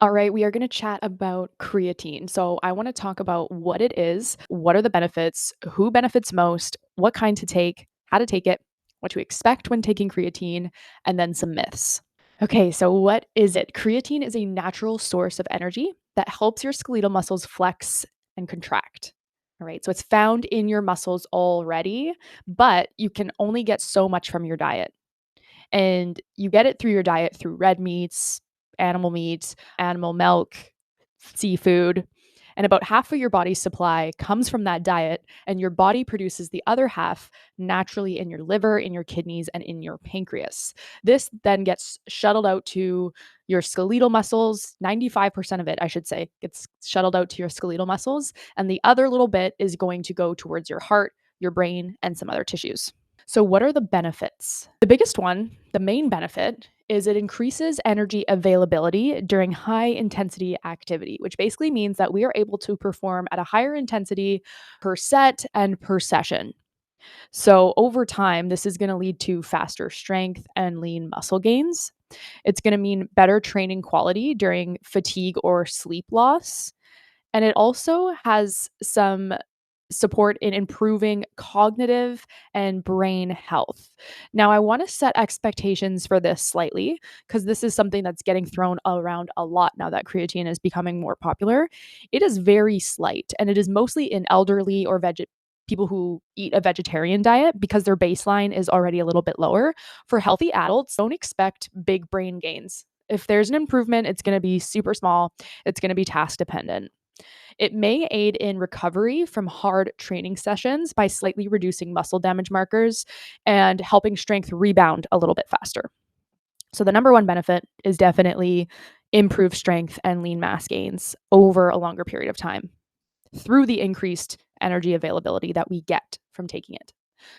All right, we are going to chat about creatine. So, I want to talk about what it is, what are the benefits, who benefits most, what kind to take, how to take it, what to expect when taking creatine, and then some myths. Okay, so what is it? Creatine is a natural source of energy that helps your skeletal muscles flex and contract. All right, so it's found in your muscles already, but you can only get so much from your diet. And you get it through your diet through red meats, animal milk, seafood. And about half of your body's supply comes from that diet, and your body produces the other half naturally in your liver, in your kidneys, and in your pancreas. This then gets shuttled out to your skeletal muscles. 95% of it, I should say, gets shuttled out to your skeletal muscles. And the other little bit is going to go towards your heart, your brain, and some other tissues. So, what are the benefits? The biggest one, the main benefit, is it increases energy availability during high intensity activity, which basically means that we are able to perform at a higher intensity per set and per session. So, over time, this is going to lead to faster strength and lean muscle gains. It's going to mean better training quality during fatigue or sleep loss. And it also has some support in improving cognitive and brain health. Now, I want to set expectations for this slightly because this is something that's getting thrown around a lot now that creatine is becoming more popular. It is very slight and it is mostly in elderly or people who eat a vegetarian diet because their baseline is already a little bit lower. For healthy adults, don't expect big brain gains. If there's an improvement, it's going to be super small. It's going to be task dependent. It may aid in recovery from hard training sessions by slightly reducing muscle damage markers and helping strength rebound a little bit faster. So, the number one benefit is definitely improved strength and lean mass gains over a longer period of time through the increased energy availability that we get from taking it.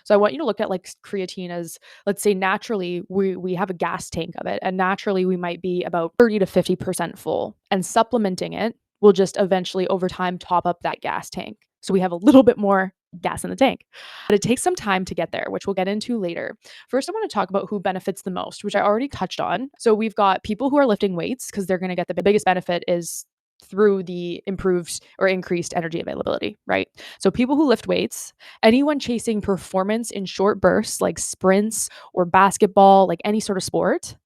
So I want you to look at like creatine as, let's say, naturally we have a gas tank of it, and naturally we might be about 30 to 50% full, and supplementing it will just eventually over time top up that gas tank. So we have a little bit more gas in the tank. But it takes some time to get there, which we'll get into later. First, I want to talk about who benefits the most, which I already touched on. So we've got people who are lifting weights because they're going to get the biggest benefit is through the improved or increased energy availability, right? So people who lift weights, anyone chasing performance in short bursts like sprints or basketball, like any sort of sport,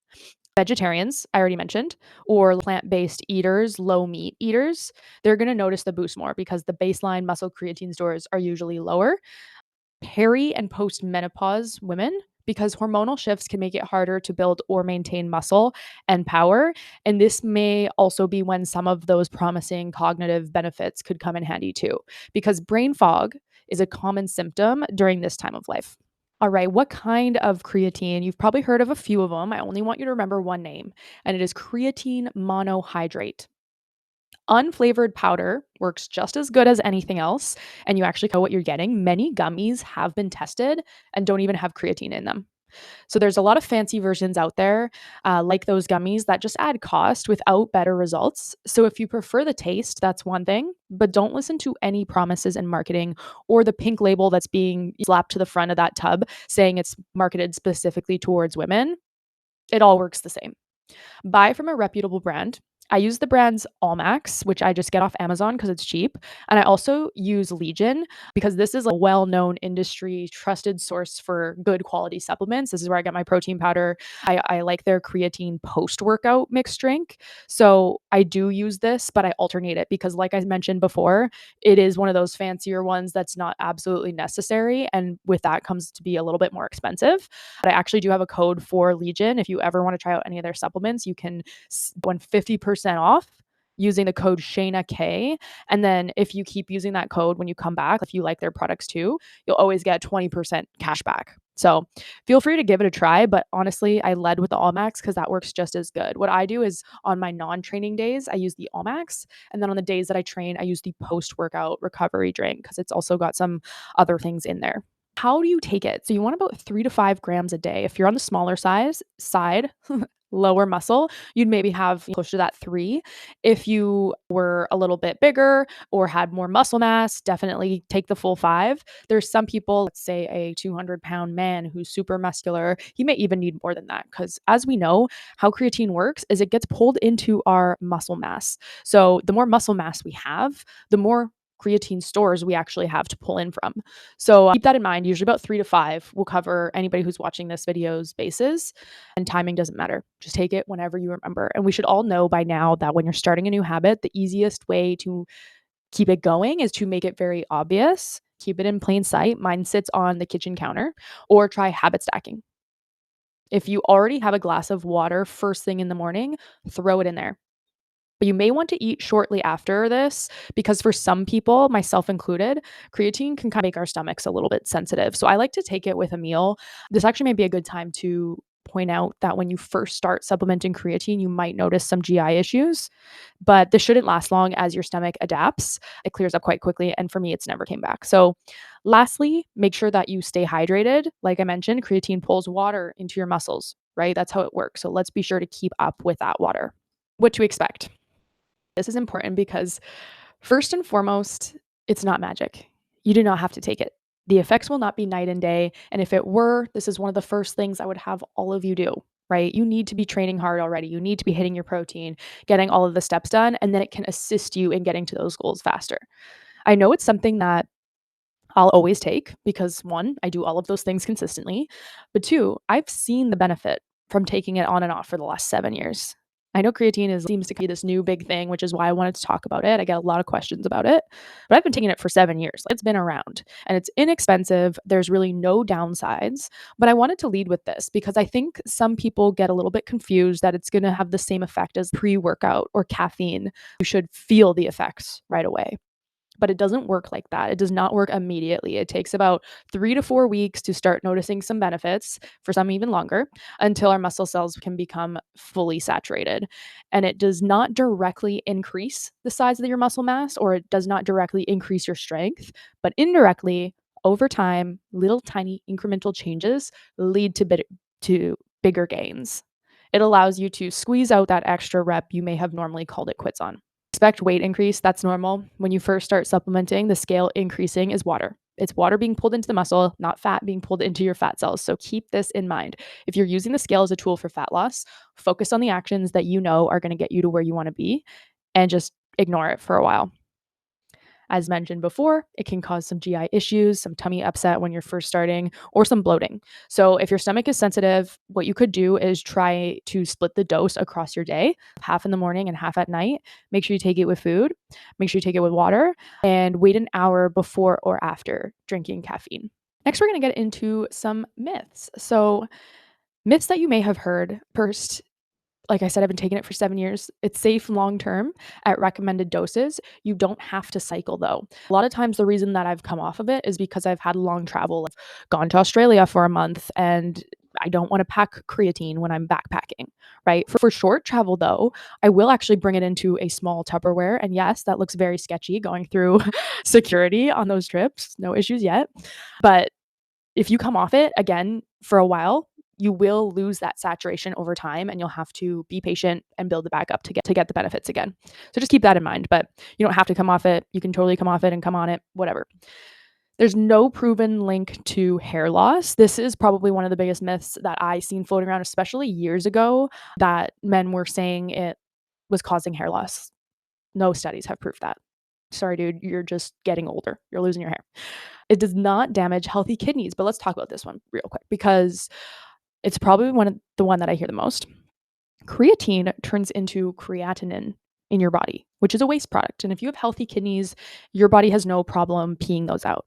vegetarians, I already mentioned, or plant-based eaters, low meat eaters, they're going to notice the boost more because the baseline muscle creatine stores are usually lower. Peri and post-menopause women, because hormonal shifts can make it harder to build or maintain muscle and power. And this may also be when some of those promising cognitive benefits could come in handy too, because brain fog is a common symptom during this time of life. All right, what kind of creatine? You've probably heard of a few of them. I only want you to remember one name, and it is creatine monohydrate. Unflavored powder works just as good as anything else, and you actually know what you're getting. Many gummies have been tested and don't even have creatine in them. So there's a lot of fancy versions out there, like those gummies that just add cost without better results. So if you prefer the taste, that's one thing, but don't listen to any promises in marketing or the pink label that's being slapped to the front of that tub saying it's marketed specifically towards women. It all works the same. Buy from a reputable brand. I use the brand's Allmax, which I just get off Amazon because it's cheap. And I also use Legion because this is a well known industry trusted source for good quality supplements. This is where I get my protein powder. I like their creatine post workout mixed drink. So I do use this, but I alternate it because, like I mentioned before, it is one of those fancier ones that's not absolutely necessary. And with that comes to be a little bit more expensive. But I actually do have a code for Legion. If you ever want to try out any of their supplements, you can 50% off using the code Shayna K. And then if you keep using that code when you come back, if you like their products too, you'll always get 20% cash back. So feel free to give it a try. But honestly, I led with the Allmax because that works just as good. What I do is on my non-training days, I use the Allmax. And then on the days that I train, I use the post-workout recovery drink because it's also got some other things in there. How do you take it? So you want about 3 to 5 grams a day. If you're on the smaller size side, lower muscle, you'd maybe have closer to that 3. If you were a little bit bigger or had more muscle mass, definitely take the full 5. There's some people, let's say a 200-pound man who's super muscular, he may even need more than that because as we know, how creatine works is it gets pulled into our muscle mass. So the more muscle mass we have, the more creatine stores we actually have to pull in from. So keep that in mind. Usually about 3 to 5 will cover anybody who's watching this video's bases, and timing doesn't matter. Just take it whenever you remember. And we should all know by now that when you're starting a new habit, the easiest way to keep it going is to make it very obvious. Keep it in plain sight. Mine sits on the kitchen counter, or try habit stacking. If you already have a glass of water first thing in the morning, throw it in there. But you may want to eat shortly after this because for some people, myself included, creatine can kind of make our stomachs a little bit sensitive. So I like to take it with a meal. This actually may be a good time to point out that when you first start supplementing creatine, you might notice some GI issues, but this shouldn't last long as your stomach adapts. It clears up quite quickly. And for me, it's never came back. So lastly, make sure that you stay hydrated. Like I mentioned, creatine pulls water into your muscles, right? That's how it works. So let's be sure to keep up with that water. What to expect? This is important because, first and foremost, it's not magic. You do not have to take it. The effects will not be night and day. And if it were, this is one of the first things I would have all of you do, right? You need to be training hard already. You need to be hitting your protein, getting all of the steps done, and then it can assist you in getting to those goals faster. I know it's something that I'll always take because one, I do all of those things consistently. But two, I've seen the benefit from taking it on and off for the last 7 years. I know creatine seems to be this new big thing, which is why I wanted to talk about it. I get a lot of questions about it, but I've been taking it for 7 years. It's been around and it's inexpensive. There's really no downsides, but I wanted to lead with this because I think some people get a little bit confused that it's going to have the same effect as pre-workout or caffeine. You should feel the effects right away, but it doesn't work like that. It does not work immediately. It takes about 3 to 4 weeks to start noticing some benefits, for some even longer, until our muscle cells can become fully saturated. And it does not directly increase the size of your muscle mass, or it does not directly increase your strength, but indirectly, over time, little tiny incremental changes lead to bigger gains. It allows you to squeeze out that extra rep you may have normally called it quits on. Expect weight increase. That's normal. When you first start supplementing, the scale increasing is water. It's water being pulled into the muscle, not fat being pulled into your fat cells. So keep this in mind. If you're using the scale as a tool for fat loss, focus on the actions that you know are going to get you to where you want to be and just ignore it for a while. As mentioned before, it can cause some GI issues, some tummy upset when you're first starting, or some bloating. So, if your stomach is sensitive, what you could do is try to split the dose across your day, half in the morning and half at night. Make sure you take it with food, make sure you take it with water, and wait an hour before or after drinking caffeine. Next, we're going to get into some myths. So, myths that you may have heard. First, like I said, I've been taking it for 7 years. It's safe long term at recommended doses. You don't have to cycle though. A lot of times, the reason that I've come off of it is because I've had long travel. I've gone to Australia for a month and I don't want to pack creatine when I'm backpacking, right? For short travel though, I will actually bring it into a small Tupperware. And yes, that looks very sketchy going through security on those trips. No issues yet. But if you come off it again for a while, you will lose that saturation over time and you'll have to be patient and build it back up to get the benefits again. So just keep that in mind, but you don't have to come off it. You can totally come off it and come on it, whatever. There's no proven link to hair loss. This is probably one of the biggest myths that I seen floating around, especially years ago, that men were saying it was causing hair loss. No studies have proved that. Sorry, dude, you're just getting older. You're losing your hair. It does not damage healthy kidneys, but let's talk about this one real quick because it's probably the one that I hear the most. Creatine turns into creatinine in your body, which is a waste product. And if you have healthy kidneys, your body has no problem peeing those out.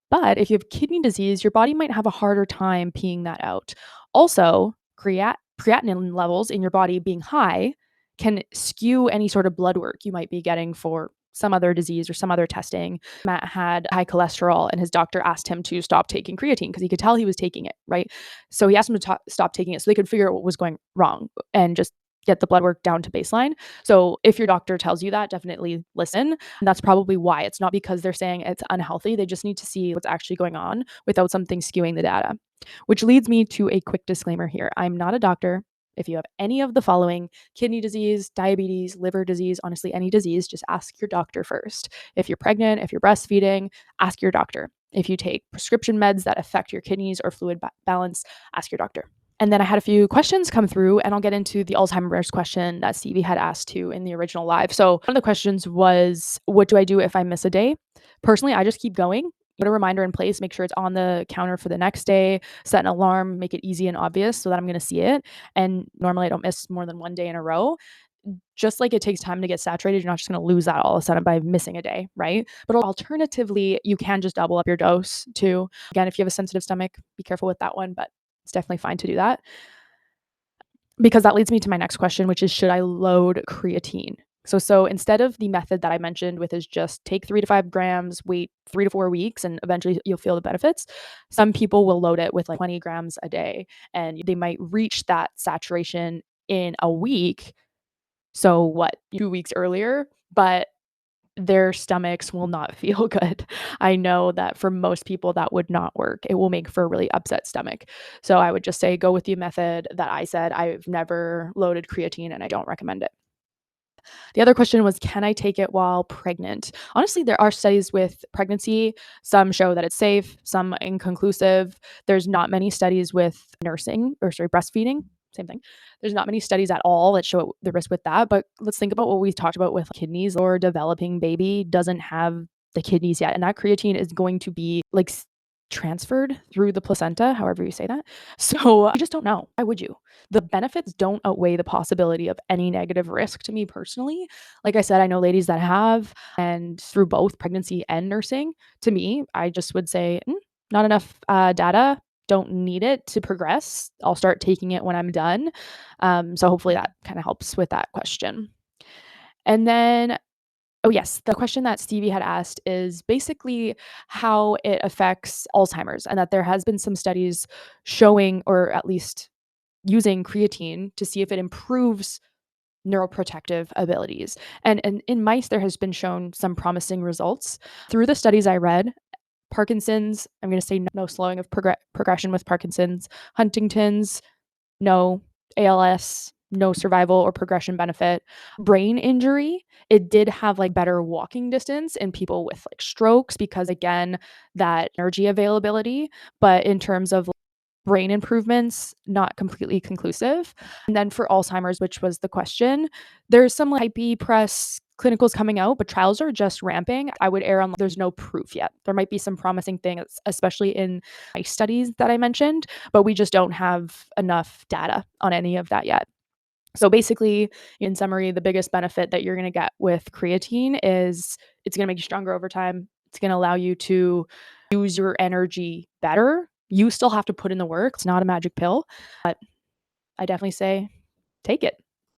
But if you have kidney disease, your body might have a harder time peeing that out. Also, creatinine levels in your body being high can skew any sort of blood work you might be getting for some other disease or some other testing. Matt had high cholesterol and his doctor asked him to stop taking creatine because he could tell he was taking it, right? So he asked him to stop taking it so they could figure out what was going wrong and just get the blood work down to baseline. So if your doctor tells you that, definitely listen. And that's probably why. It's not because they're saying it's unhealthy. They just need to see what's actually going on without something skewing the data. Which leads me to a quick disclaimer here. I'm not a doctor. if you have any of the following: kidney disease, diabetes, liver disease, honestly, any disease, just ask your doctor first. If you're pregnant, if you're breastfeeding, ask your doctor. If you take prescription meds that affect your kidneys or fluid balance, ask your doctor. And then I had a few questions come through, and I'll get into the Alzheimer's question that Stevie had asked too in the original live. So one of the questions was, what do I do if I miss a day? Personally, I just keep going. Put a reminder in place, make sure it's on the counter for the next day, set an alarm, make it easy and obvious so that I'm going to see it. And normally I don't miss more than one day in a row. Just like it takes time to get saturated, you're not just going to lose that all of a sudden by missing a day, right? But alternatively, you can just double up your dose too. Again, if you have a sensitive stomach, be careful with that one, but it's definitely fine to do that. Because that leads me to my next question, which is, should I load creatine? So instead of the method that I mentioned, with is just take 3 to 5 grams, wait 3 to 4 weeks, and eventually you'll feel the benefits. Some people will load it with like 20 grams a day, and they might reach that saturation in a week. So what, 2 weeks earlier, but their stomachs will not feel good. I know that for most people that would not work. It will make for a really upset stomach. So I would just say go with the method that I said. I've never loaded creatine and I don't recommend it. The other question was, can I take it while pregnant? Honestly, there are studies with pregnancy. Some show that it's safe, some inconclusive. There's not many studies with breastfeeding. Same thing. There's not many studies at all that show the risk with that. But let's think about what we talked about with kidneys. Or developing baby doesn't have the kidneys yet. And that creatine is going to be like transferred through the placenta, however you say that. So you just don't know. Why would you? The benefits don't outweigh the possibility of any negative risk to me personally. Like I said, I know ladies that have, and through both pregnancy and nursing. To me, I just would say, not enough data. Don't need it to progress. I'll start taking it when I'm done. So hopefully that kind of helps with that question. And then, oh, yes. The question that Stevie had asked is basically how it affects Alzheimer's, and that there has been some studies showing, or at least using creatine to see if it improves neuroprotective abilities. And in mice, there has been shown some promising results. Through the studies I read, Parkinson's, I'm going to say no slowing of progression with Parkinson's, Huntington's, no, ALS, no survival or progression benefit. Brain injury, it did have like better walking distance in people with like strokes, because again, that energy availability. But in terms of brain improvements, not completely conclusive. And then for Alzheimer's, which was the question, there's some like hype press clinicals coming out, but trials are just ramping. I would err on there's no proof yet. There might be some promising things, especially in my studies that I mentioned, but we just don't have enough data on any of that yet. So basically, in summary, the biggest benefit that you're going to get with creatine is it's going to make you stronger over time. It's going to allow you to use your energy better. You still have to put in the work. It's not a magic pill, but I definitely say take it.